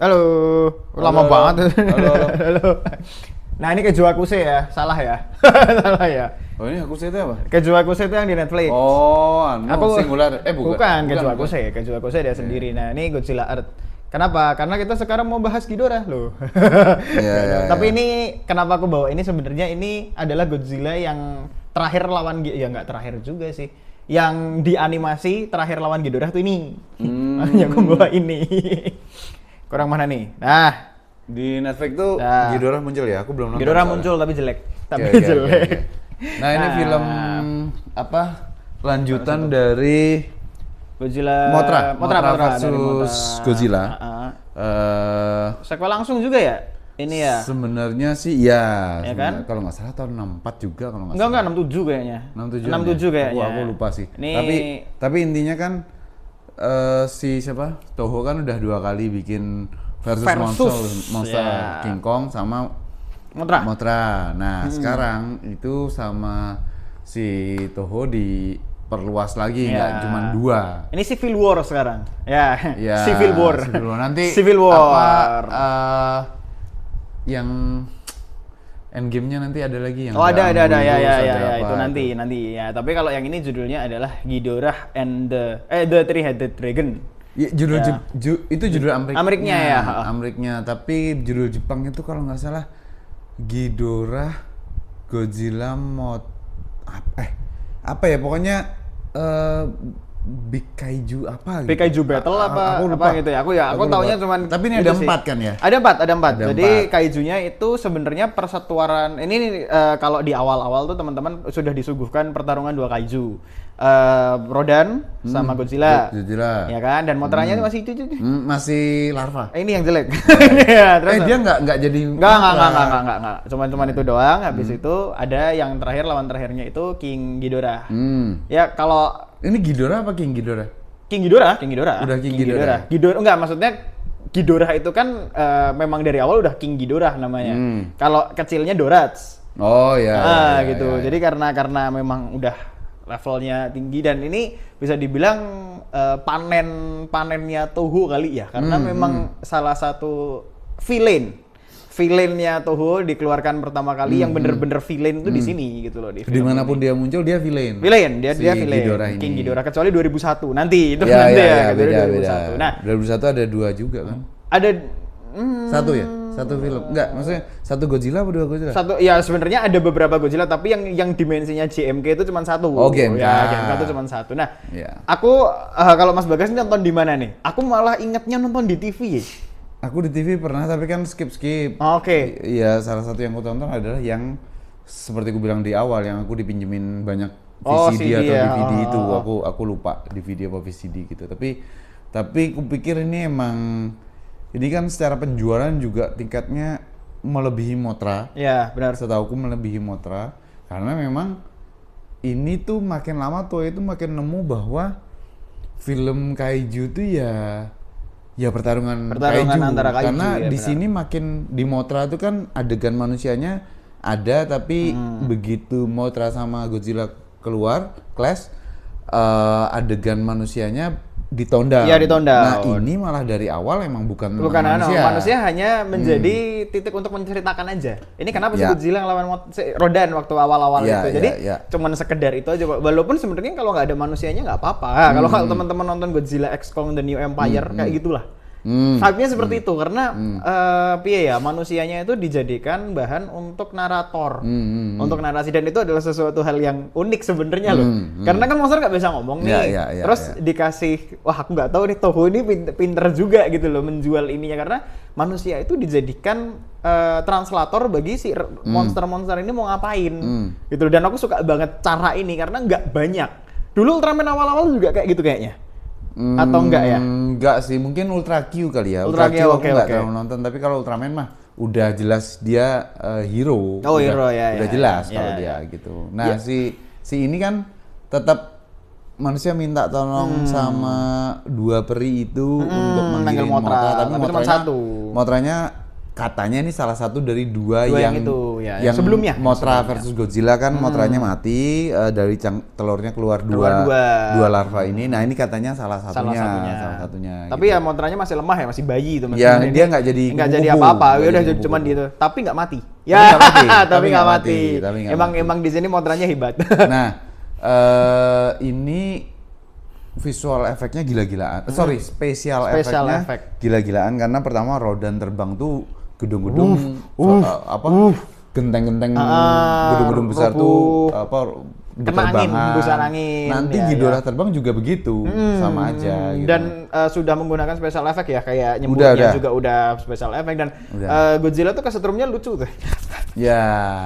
Halo, lama Halo, banget. halo, halo. Halo. Nah ini Keju Akuse ya, salah ya, salah ya. Oh ini aku itu apa? Keju Akuse itu yang di Netflix. Oh, Aku singular. bukan Keju bukan. Akuse, Keju Akuse dia sendiri. Nah ini Godzilla Earth. Kenapa? Karena kita sekarang mau bahas Ghidorah loh. Iya, iya, Tapi iya. ini kenapa aku bawa ini sebenarnya ini adalah Godzilla yang terakhir lawan ya nggak terakhir juga sih. Yang di animasi terakhir lawan Ghidorah tuh ini. Makanya aku bawa ini. Kurang mana nih? Nah, Di Netflix tuh Nah. Ghidorah muncul ya? Aku belum nonton. Ghidorah soalnya. muncul tapi jelek. Tapi Oke, oke, jelek. oke, oke. Nah ini Nah. film apa? Lanjutan dari Godzilla Mothra dari versus Mothra. Godzilla. Sequel langsung juga ya? Ini ya? Sebenarnya sih ya. Ya kan? Kalau nggak salah tahun 64 juga kalau nggak Enggak, salah. 67 kayaknya. 67 67 kayaknya. Aku lupa sih. Ini Tapi intinya kan si siapa? Toho kan udah 2 kali bikin versus monster ya. King Kong sama Mothra. Mothra. Nah, sekarang itu sama si Toho diperluas lagi, Ya. nggak cuma 2. Ini Civil War sekarang. Ya, Ya, Civil War. Nanti Civil War. apa yang endgame-nya nanti ada lagi yang Oh ada Ambulos, ya ada apa itu nanti ya. Tapi kalau yang ini judulnya adalah Ghidorah and the Three-Headed Dragon. Ya, judul Ya. itu judul Ameriknya ya. Ameriknya, tapi judul Jepang itu kalau nggak salah Ghidorah Godzilla apa ya pokoknya Big Kaiju apa gitu. Big Kaiju Battle apa aku lupa. apa gitu ya. Aku lupa. taunya cuman tapi ini itu ada sih. 4 kan ya? Ada empat. Ada Jadi 4. kaijunya itu sebenarnya persatuan. Ini kalau di awal-awal tuh teman-teman sudah disuguhkan pertarungan 2 kaiju. Rodan sama Godzilla. Godzilla. Ya kan? Dan Mothra-nya masih itu. Masih larva. Ini yang jelek. Ya, terus Dia nggak jadi Enggak. Cuman itu doang. Habis itu ada yang terakhir lawan terakhirnya itu King Ghidorah. Ya kalau Ini Ghidorah apa King Ghidorah? King Ghidorah. Udah King Ghidorah. Enggak, maksudnya Ghidorah itu kan memang dari awal udah King Ghidorah namanya. Kalau kecilnya Dorats. Oh ya. Gitu. Jadi karena memang udah levelnya tinggi dan ini bisa dibilang panennya Toho kali ya, karena memang salah satu villainnya Toho dikeluarkan pertama kali yang bener-bener villain itu di sini gitu loh di film Dimanapun ini. dia muncul dia villain. Dia Si villain. Ghidorah ini. King Ghidorah kecuali 2001 nanti itu Ya, nanti ya, gitu, beda. 2001. Nah, 2001 ada 2 juga kan? ada Satu ya? Satu film? Enggak, maksudnya satu Godzilla apa 2 Godzilla? satu ya sebenarnya ada beberapa Godzilla tapi yang dimensinya JMK itu cuma satu. Oh, GMK. Ya, GMK itu cuma satu. Nah, Ya. aku kalau Mas Bagas ini nonton di mana nih? Aku malah ingetnya nonton di TV ya. Aku di TV pernah tapi kan skip. Oke. Iya, salah satu yang aku tonton adalah yang seperti aku bilang di awal yang aku dipinjemin banyak Oh, VCD CD atau ya. DVD itu. Aku lupa DVD apa VCD gitu. Tapi aku pikir ini emang ini kan secara penjualan juga tingkatnya melebihi Mothra. Ya, benar. Setauku melebihi Mothra karena memang ini tuh makin lama tuh itu makin nemu bahwa film kaiju tuh ya pertarungan kaiju. antara kaiju, Karena ya, di benar. sini makin di Mothra tuh kan adegan manusianya ada tapi begitu Mothra sama Godzilla keluar clash adegan manusianya ditondang. Iya, ditondang. Nah, ini malah dari awal emang bukan Bukan manusia manusia. hanya menjadi titik untuk menceritakan aja. Ini kenapa sih Ya. Godzilla ngelawan Rodan waktu awal-awal Ya, itu. Jadi ya. cuman sekedar itu aja. Walaupun sebenarnya kalau nggak ada manusianya nggak apa-apa. Kalau teman-teman nonton Godzilla X Kong The New Empire kayak gitulah. Vibe-nya seperti itu karena piye ya manusianya itu dijadikan bahan untuk narator, untuk narasi dan itu adalah sesuatu hal yang unik sebenarnya loh. Karena kan monster nggak bisa ngomong nih, Ya, terus dikasih, wah aku nggak tahu nih Toho ini pinter juga gitu loh menjual ininya karena manusia itu dijadikan translator bagi si monster-monster ini mau ngapain, gitu. Dan aku suka banget cara ini karena nggak banyak. Dulu Ultraman awal-awal juga kayak gitu kayaknya. Atau enggak ya? Enggak sih, mungkin Ultra Q kali ya. Ultra Q, aku oke, nggak oke. terlalu nonton, tapi kalau Ultraman mah udah jelas dia hero. Oh, hero, ya, Udah ya, jelas ya, kalau ya, dia ya. gitu. Nah, Ya. si ini kan tetap manusia minta tolong sama 2 peri itu untuk manggil manggilin Mothra, Mothra, tapi tapi cuma Mothra-nya satu. Mothra-nya katanya ini salah satu dari dua Dua yang yang itu, ya, yang yang sebelumnya. Mothra versus Godzilla kan Mothra-nya mati, dari telurnya keluar Keluar dua. dua larva ini. Nah ini katanya salah satunya. Tapi gitu. ya Mothra-nya masih lemah ya, masih bayi itu. Ya, dia nggak jadi kupu-kupu. apa-apa, Nggak udah jadi cuman kupu-kupu. gitu. Tapi nggak mati. Tapi nggak mati. Tapi nggak mati. Tapi nggak mati. Emang di sini Mothra-nya hebat. Nah, ini visual efeknya gila-gilaan. Spesial efeknya effect. gila-gilaan karena pertama rodan terbang tuh gedung-gedung genteng-genteng gedung-gedung besar tuh kena angin, berterbangan. hembusan angin. Nanti Ya, Ghidorah terbang juga begitu, sama aja gitu. Dan sudah menggunakan special effect ya, kayak nyebutnya juga udah special effect dan Godzilla tuh kesetrumnya lucu tuh. Ya.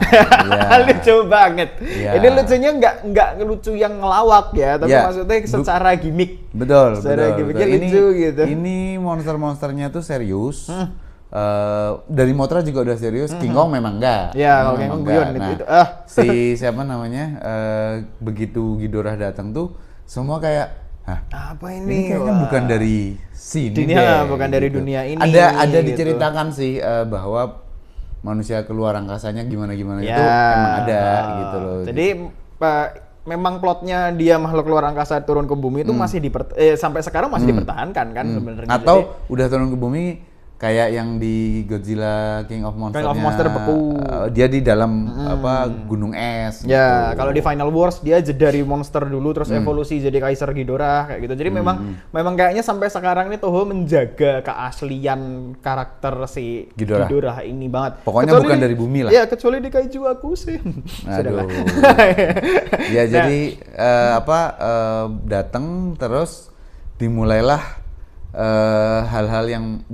Lucu banget. Ya. Ini lucunya nggak lucu yang ngelawak ya, tapi maksudnya secara gimmick. Betul. Gimmicknya lucu gitu. Ini monster-monsternya tuh serius. Dari Mothra juga udah serius. King Kong memang enggak. Ya, kalau King Kong guyon itu. Si siapa namanya? Begitu Ghidorah datang tuh semua kayak, apa ini? Kayaknya bukan dari sini. Bukan dari dunia ini. Ada gitu. diceritakan sih bahwa manusia keluar angkasanya gimana itu emang ada gitu loh. Jadi memang plotnya dia makhluk luar angkasa turun ke bumi itu masih sampai sekarang masih dipertahankan kan sebenarnya. Atau udah turun ke bumi kayak yang di Godzilla King of Monster beku. Dia di dalam gunung es. Ya, gitu. kalau di Final Wars dia dari monster dulu terus evolusi jadi Kaiser Ghidorah kayak gitu. Jadi memang kayaknya sampai sekarang ini Toho menjaga keaslian karakter si Ghidorah ini banget. Pokoknya bukan dari bumi lah. Ya, kecuali di Kaiju Akusin. Aduh. Ya jadi datang terus dimulailah hal-hal yang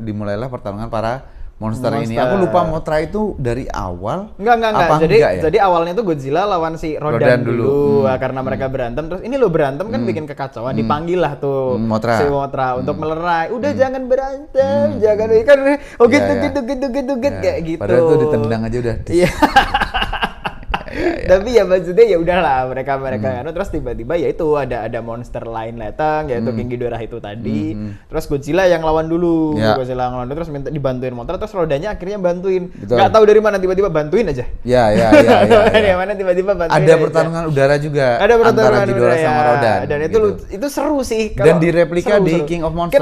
dimulailah pertarungan para monster ini. Aku lupa Mothra itu dari awal. Enggak. Jadi awalnya tuh Godzilla lawan si Rodan dulu. Karena mereka berantem terus ini lo berantem kan bikin kekacauan. Dipanggil lah tuh si Mothra untuk melerai. Udah jangan berantem, jangan kan gitu kayak gitu. Padahal tuh ditendang aja udah. Iya. Tapi ya maksudnya ya udahlah mereka terus tiba-tiba ya itu ada monster lain datang yaitu King Ghidorah itu tadi. Terus Godzilla yang lawan dulu. Godzilla yang lawan dulu terus minta dibantuin Mothra terus rodanya akhirnya bantuin. Enggak tahu dari mana tiba-tiba bantuin aja. Ya. Dari mana tiba-tiba bantuin. Ada pertarungan udara juga antara Ghidorah sama Rodan. Dan itu seru sih dan direplika di King of Monster.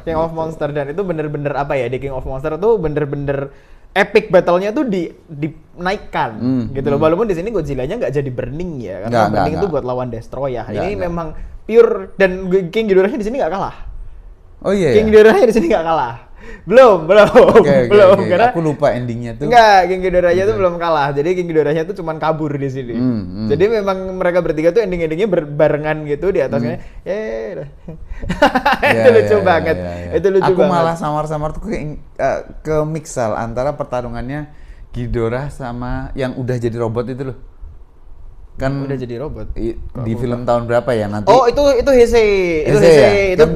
King of Monster dan itu bener-bener apa ya di King of Monster tuh bener-bener epic battle-nya tuh dinaikkan gitu loh. Walaupun di sini Godzilla-nya nggak jadi burning ya, karena burning itu buat lawan Destroy ya. Ini memang pure dan King Ghidorah-nya di sini nggak kalah. Oh iya. King Ghidorah-nya di sini nggak kalah. Belum. Karena aku lupa endingnya tuh. Enggak, King Ghidorah-nya tuh belum kalah. Jadi King Ghidorah-nya tuh cuman kabur di sini. Jadi memang mereka bertiga tuh endingnya barengan gitu di atasnya. Itu lucu banget. Itu lucu aku banget. malah samar-samar tuh ke mixal antara pertarungannya Ghidorah sama yang udah jadi robot itu loh. Kan udah jadi robot di film tahun berapa ya nanti? Oh itu Heisei.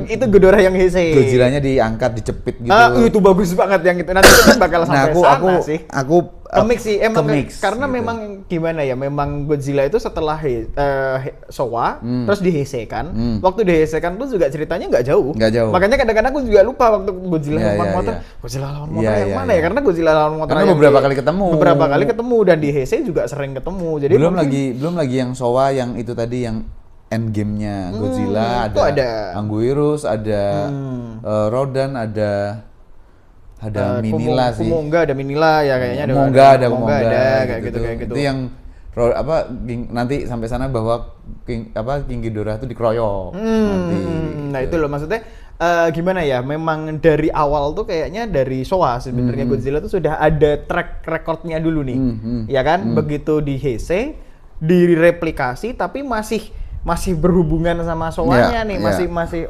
Itu Ghidorah yang Heisei. Godzilla-nya diangkat, dicepit gitu. Itu bagus banget yang itu. Nanti kita bakal sampai sana sih. Aku Kemix sih emang karena gitu. memang gimana ya, memang Godzilla itu setelah Showa terus diheisekan. Waktu diheisekan tuh juga ceritanya nggak jauh. Makanya kadang-kadang aku juga lupa waktu Godzilla lawan Mothra. Godzilla lawan Mothra yang mana ya? Karena Godzilla lawan Mothra karena beberapa kali ketemu dan di Heisei juga sering ketemu. Jadi belum lagi yang Showa yang itu tadi yang endgame-nya Godzilla, ada Anguirus, ada Rodan, ada Minilla sih. Kumonga ada Minilla ya kayaknya. Ada kayak gitu. Itu yang nanti sampai sana bahwa King Ghidorah itu dikeroyok. Nah itu loh maksudnya gimana ya? Memang dari awal tuh kayaknya dari Showa sebenarnya Godzilla tuh sudah ada track recordnya dulu nih. Ya kan? Begitu di Heisei direplikasi tapi masih berhubungan sama Showa-nya nih. Masih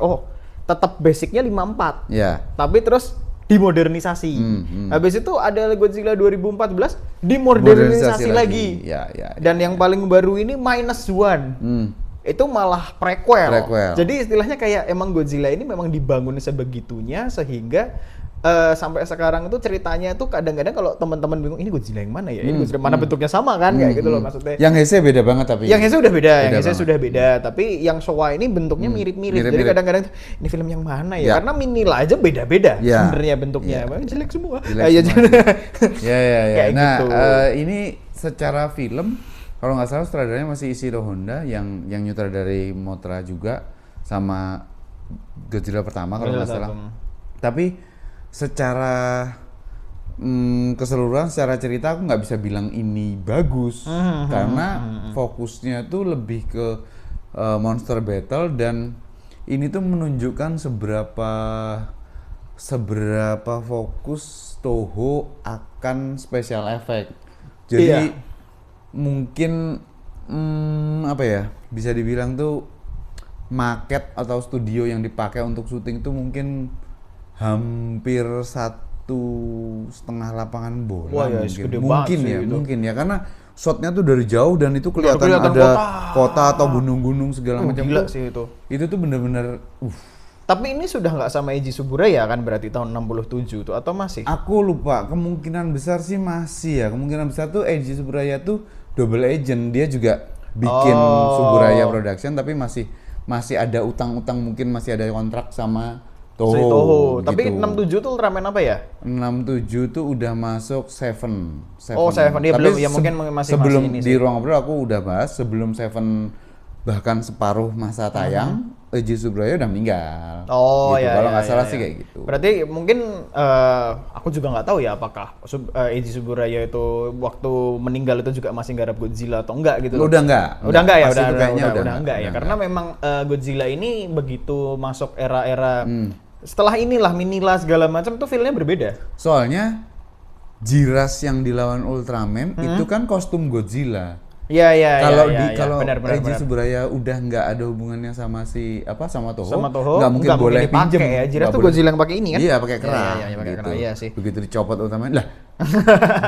tetap basicnya 54. Tapi terus dimodernisasi. Habis itu ada Godzilla 2014 dimodernisasi lagi. Dan yang paling baru ini -1. Itu malah prequel. Jadi istilahnya kayak emang Godzilla ini memang dibangun sebegitunya sehingga sampai sekarang itu ceritanya itu kadang-kadang kalau teman-teman bingung ini Godzilla yang mana ya? Ini Godzilla mana bentuknya sama kan kayak gitu loh maksudnya. Yang Heisei beda banget tapi. Yang Heisei udah beda, yang Heisei banget. sudah beda, tapi yang Showa ini bentuknya mirip-mirip. Jadi Mirip-mirip. kadang-kadang ini film yang mana ya? Ya. Karena Minilla aja beda-beda Ya. sebenarnya bentuknya. Ya. Jelek semua. Jelek Ya, semua. Ya. Kayak Nah, gitu. ini secara film kalau nggak salah sutradaranya masih Ishiro Honda yang nyutradari Mothra juga sama Godzilla pertama kalau nggak salah. Tapi secara keseluruhan secara cerita aku nggak bisa bilang ini bagus karena fokusnya tuh lebih ke monster battle dan ini tuh menunjukkan seberapa fokus Toho akan special effect. Jadi mungkin apa ya bisa dibilang tuh market atau studio yang dipakai untuk syuting tuh mungkin hampir 1,5 lapangan bola. Wah, ya, gede banget sih itu. Mungkin ya karena shotnya tuh dari jauh dan itu kelihatan ada kota atau gunung-gunung segala macam. Gila sih itu. Itu tuh bener-bener Tapi ini sudah nggak sama Eiji Tsuburaya kan berarti tahun 67 tuh atau masih? Aku lupa, kemungkinan besar sih masih ya. Kemungkinan besar tuh Eiji Tsuburaya tuh double agent, dia juga bikin Tsuburaya Production tapi masih ada utang-utang, mungkin masih ada kontrak sama Toho. Gitu. Tapi 67 tuh Ultraman apa ya? 67 tuh udah masuk Seven. Oh, Seven. Dia belum, ya mungkin masih sebelum ini di sih. ruang ngobrol aku udah bahas sebelum Seven bahkan separuh masa tayang, Eiji Tsuburaya udah meninggal. Oh gitu. ya. Kalau nggak salah ya. sih kayak gitu. Berarti mungkin aku juga nggak tahu ya apakah Eiji Tsuburaya itu waktu meninggal itu juga masih garap Godzilla atau enggak gitu. Udah enggak. Udah enggak ya, Pas itu kayaknya udah enggak ya. Karena memang Godzilla ini begitu masuk era-era setelah inilah Minilla segala macam tuh feel-nya berbeda. Soalnya Jiras yang dilawan Ultraman itu kan kostum Godzilla. Iya. Kalau benar. Eiji Tsuburaya udah nggak ada hubungannya sama sama Toho, Sama Toho nggak mungkin boleh dipakai pinjem ya. Jiras nggak tuh boleh. Godzilla yang pakai ini kan? Iya, pakai kerah. Iya, pakai kerah. Iya sih. Begitu dicopot Ultraman lah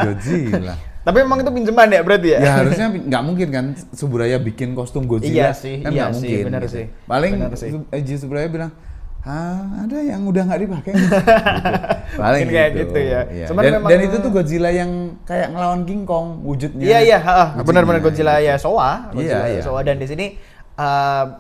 Godzilla. Tapi emang itu pinjaman ya berarti ya? Ya harusnya nggak mungkin kan Tsuburaya bikin kostum Godzilla. Iya sih, kan iya nggak sih, mungkin. benar gitu. sih. Paling Benar sih. Eiji Tsuburaya bilang, ada yang udah nggak dipakai. Gitu. Paling Mungkin kayak gitu ya. Iya. Cuman Dan itu tuh Godzilla yang kayak ngelawan King Kong wujudnya. Iya, benar-benar Godzilla ya Showa, Iya. Showa. Dan di sini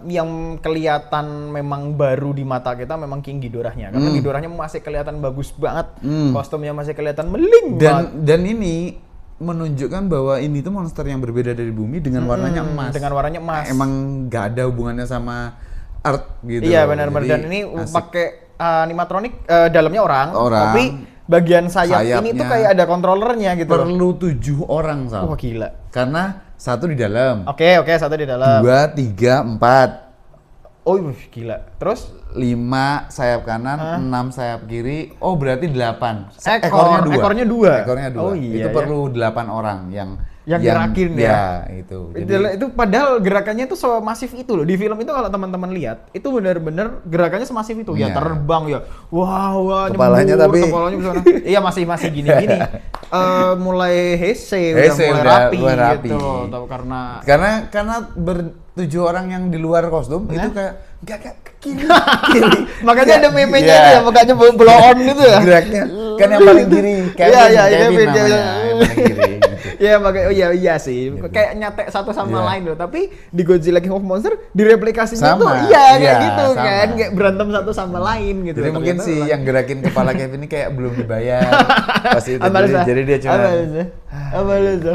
yang kelihatan memang baru di mata kita memang King Ghidorahnya, karena Ghidorahnya masih kelihatan bagus banget, kostumnya masih kelihatan meling banget. Dan ini menunjukkan bahwa ini tuh monster yang berbeda dari bumi dengan warnanya emas. Dengan warnanya emas. Emang nggak ada hubungannya sama Earth gitu. Iya benar-benar, dan ini pakai animatronik, dalamnya orang, tapi bagian sayapnya ini tuh kayak ada kontrolernya gitu. Perlu 7 orang Sal. Wah gila. Karena 1 di dalam. Oke, satu di dalam. 2, 3, 4. Oh gila. Terus 5 sayap kanan, 6 sayap kiri. Oh berarti 8. Ekornya dua. Ekornya 2. Oh iya. Itu perlu 8 orang yang gerakin ya. Itu. Itu padahal gerakannya tuh semasif itu loh. Di film itu kalau teman-teman lihat, itu benar-benar gerakannya semasif itu. Ya Iya. terbang ya. Wah, Kepalanya nyembur, tapi- kepalanya bisa. Iya masih gini-gini. Mulai Heisei Heisei udah udah mulai rapi rapi. gitu. Tahu karena Karena 7 orang yang di luar kostum itu kayak gak ke kiri. makanya ada meme-nya Iya. itu ya, makanya blow on gitu ya. Geraknya kan yang paling kiri. Iya, Kevin Kevin, namanya, iya. yang paling kiri. Gitu. Iya makanya iya sih. Kayak nyatek satu sama Iya. lain loh. Tapi di Godzilla King of Monster direplikasinya Sama, tuh iya, kayak gitu sama. kan, kayak berantem satu sama lain gitu. Jadi mungkin Ternyata sih memang- yang gerakin kepala Kevin ini kayak belum dibayar. Pas itu. Apa lu, Jadi dia cuma apa lu?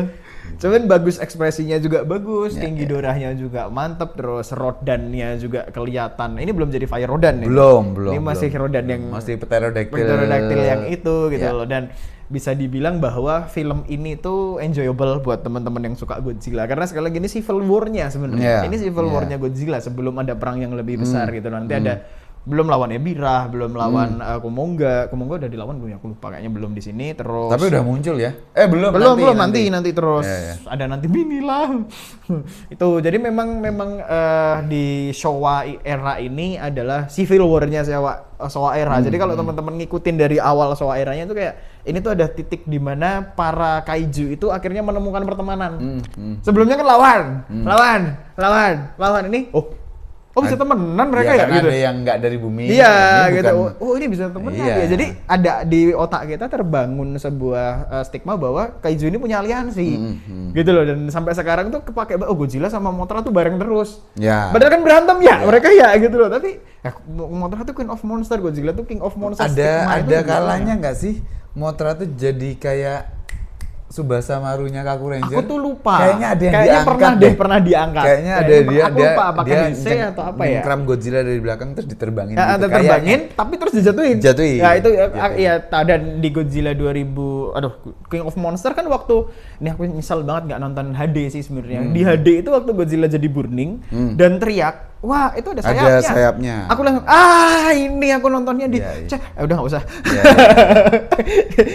Cuman bagus, ekspresinya juga bagus, Ya, King Ghidorahnya juga mantep, terus Rodannya juga kelihatan. Ini belum jadi Fire Rodan ya? belum. Ini masih Rodan yang masih pterodactyl yang itu gitu Ya. loh, dan bisa dibilang bahwa film ini tuh enjoyable buat teman-teman yang suka Godzilla, karena sekali lagi ini Civil War-nya sebenarnya. Yeah, Ini Civil yeah. War-nya Godzilla sebelum ada perang yang lebih besar gitu. Nanti ada belum lawan Ebirah, belum lawan Kumonga. Kumonga udah dilawan belum ya? Aku lupa, kayaknya belum di sini. Terus Tapi udah muncul ya? Belum nanti terus Ya. ada nanti Minilla. Itu jadi memang di Showa era ini adalah Civil War-nya Showa era. Jadi kalau teman-teman ngikutin dari awal Showa eranya itu kayak ini tuh ada titik di mana para kaiju itu akhirnya menemukan pertemanan. Sebelumnya kan lawan ini. Oh oh bisa temenan mereka ya karena gitu. ada yang nggak dari bumi. Iya ini gitu. bukan- Oh ini bisa temenan Iya. ya. Jadi ada di otak kita terbangun sebuah stigma bahwa kaiju ini punya aliansi. Gitu loh, dan sampai sekarang tuh kepake oh Godzilla sama Mothra tuh bareng terus. Ya. Padahal kan berantem ya mereka ya gitu loh. Tapi ya, Mothra tuh Queen of Monster, Godzilla tuh King of Monster. Stigma itu Ada sebenarnya. kalanya nggak sih Mothra tuh jadi kayak Tsubasa Marunya Kaku Ranger? Aku tuh lupa. Kayaknya ada yang Kayaknya diangkat pernah diangkat. Kayaknya ada Aku lupa apakah Heisei atau apa ya. Ngekram Godzilla dari belakang terus diterbangin Ya, gitu. terbangin tapi terus dijatuhin. Jatuhin. Ya itu Jatuhin. ya ada di Godzilla 2000. Aduh, King of Monster kan waktu ini aku nyesal banget nggak nonton HD sih sebenarnya. Di HD itu waktu Godzilla jadi burning dan teriak, "Wah, itu ada sayapnya." Ada sayapnya. Aku langsung, ini aku nontonnya di Iya, iya. C. Udah nggak usah. Iya,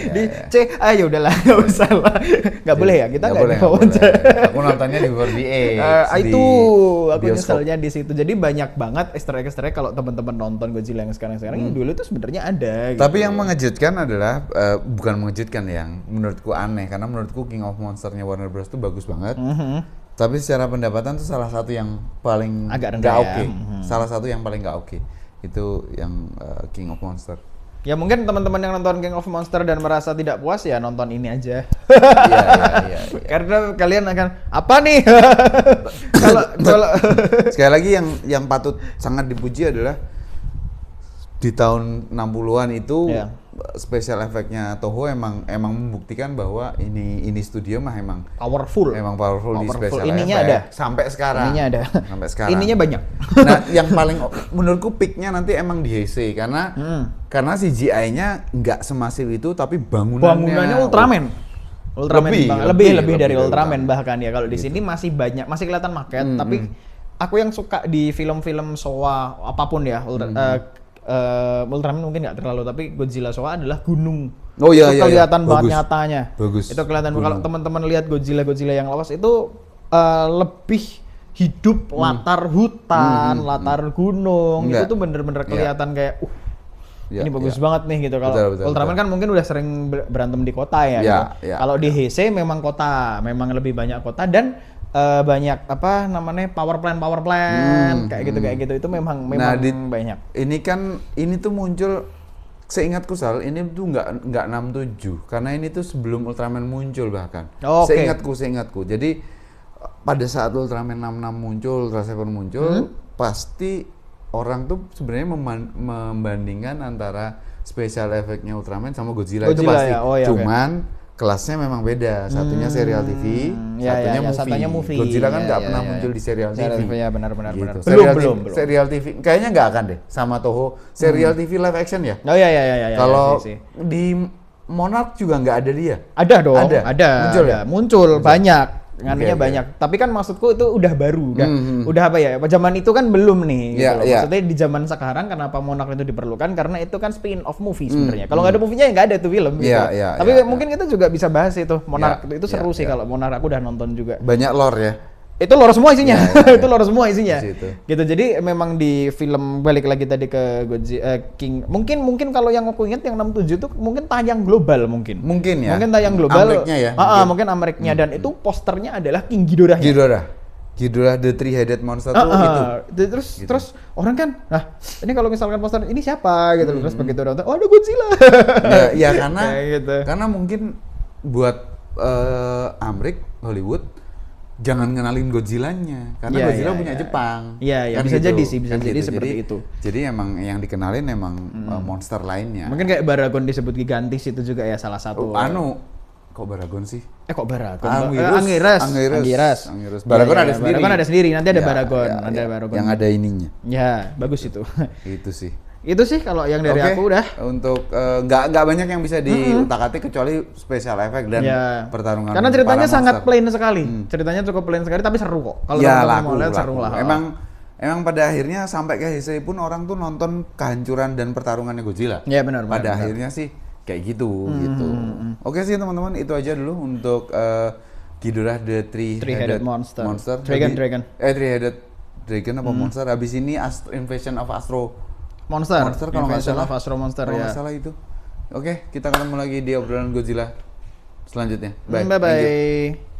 Di C. Ya udahlah, nggak usah lah. Nggak boleh ya, kita Nggak nggak boleh, mau. nggak boleh. Aku nontonnya di 4DX. Itu di aku bioskop. nyeselnya di situ. Jadi banyak banget Easter egg kalau teman-teman nonton Godzilla yang sekarang yang dulu tuh sebenarnya ada. Tapi gitu. yang mengejutkan adalah bukan mengejutkan, yang menurutku aneh karena menurutku King of Monster-nya Warner Bros tuh bagus banget. Tapi secara pendapatan tuh salah satu yang paling Agak nggak rendah ya. oke. Salah satu yang paling nggak oke. Itu yang King of Monster. Ya mungkin teman-teman yang nonton King of Monster dan merasa tidak puas ya nonton ini aja. Iya. Karena kalian akan apa nih? kalau Sekali lagi yang patut sangat dipuji adalah di tahun 60-an itu Iya. special effect-nya Toho emang membuktikan bahwa ini studio mah emang powerful. powerful di special Ininya effect. ada. Sampai sekarang. Ininya ada. Sampai sekarang. Ininya banyak. Nah, yang paling menurutku peak-nya nanti emang di Heisei karena CGI-nya nggak semasif itu, tapi bangunannya Ultraman. Lebih dari dari Ultraman bahkan ya. Kalau di sini masih kelihatan maket, tapi aku yang suka di film-film Showa apapun ya, Ultraman mungkin nggak terlalu, tapi Godzilla Showa adalah gunung. Oh iya, Itu iya, kelihatan iya. banget Bagus. nyatanya. Bagus. Itu kelihatan Gunung. kalau teman-teman lihat Godzilla yang lawas itu lebih hidup, latar hutan, latar gunung. Enggak. Itu tuh bener-bener kelihatan kayak Ya, ini bagus ya. banget nih gitu. Kalau Betul, Ultraman betul. kan mungkin udah sering berantem di kota ya. Ya, Gitu. ya, Kalau di Heisei memang kota, memang lebih banyak kota dan banyak apa namanya power plant kayak gitu itu memang banyak. Ini tuh muncul, seingatku Sal, ini tuh nggak 67 karena ini tuh sebelum Ultraman muncul bahkan. Oh, oke. Seingatku. Jadi pada saat Ultraman 66 muncul, Ultra Seven muncul, pasti orang tuh sebenarnya membandingkan antara special effect-nya Ultraman sama Godzilla itu Godzilla pasti. ya? Oh, ya, Cuman kelasnya memang beda. Satunya serial TV, satunya movie. Godzilla kan nggak pernah muncul di serial TV. Ya benar. Gitu. Belum. Serial TV kayaknya nggak akan deh sama Toho. Serial TV live action ya. Oh ya. Kalau sih. di Monarch juga nggak ada dia. Ada dong, Ada. Muncul ya? Muncul banyak. Nganunya Oke. banyak. Tapi kan maksudku itu udah baru, udah apa ya? Zaman itu kan belum nih. Gitu Iya, loh. iya. Maksudnya di zaman sekarang kenapa Monarch itu diperlukan? Karena itu kan spin off movie sebenarnya. Kalau nggak ada movie-nya ya nggak ada tuh film. Gitu. Iya, Tapi iya, mungkin kita juga bisa bahas itu Monarch Iya, itu seru iya, sih iya. kalau Monarch aku udah nonton juga. Banyak lore ya. Itu lore semua isinya. Iya. Itu lore semua isinya. Di situ. Gitu. Jadi memang di film balik lagi tadi ke Godzilla King. Mungkin kalau yang aku ingat yang 67 itu mungkin tayang global mungkin. Mungkin ya. Mungkin tayang global. Ameriknya ya. Mungkin Ameriknya dan itu posternya adalah King Ghidorah. Ghidorah the Three-Headed Monster tuh itu. Terus orang kan, nah ini kalau misalkan poster ini siapa gitu. Terus begitu nonton, oh ada Godzilla. Ya karena Kayak gitu. karena mungkin buat Amrik Hollywood jangan ngenalin Godzilla-nya karena Iya, Godzilla iya, punya iya. Jepang. Iya, Kan bisa gitu. jadi sih, bisa Kan jadi gitu. seperti itu. Jadi emang yang dikenalin emang monster lainnya. Mungkin kayak Baragon disebut gigantis itu juga ya salah satu. Kok Baragon sih? Kok Baragon? Anguirus. Baragon ada sendiri. Baragon ada sendiri, nanti ada Ya, Baragon, ya, ada ya. Baragon. Yang ada ininya. Ya, bagus itu. Itu sih. Itu sih kalau yang dari Oke, aku udah. Untuk nggak banyak yang bisa diutak-atik kecuali special effect dan Ya. pertarungan. Karena ceritanya para sangat monster. plain sekali. Ceritanya cukup plain sekali tapi seru kok. Kalau Ya teman-teman laku, mau lihat laku. seru lah. Emang pada akhirnya sampai ke Heisei pun orang tuh nonton kehancuran dan pertarungannya Godzilla. Ya benar. Pada akhirnya sih kayak gitu gitu. Oke sih teman-teman, itu aja dulu untuk Ghidorah the Three-Headed Monster. Dragon. Dragon. Three-Headed Dragon apa Monster? Habis ini Invasion of Astro Monster kalau nggak Invasion salah. of Astro Monster Kalau ya. nggak salah itu. Oke, kita ketemu lagi di obrolan Godzilla selanjutnya. Bye. Bye Thank you. bye.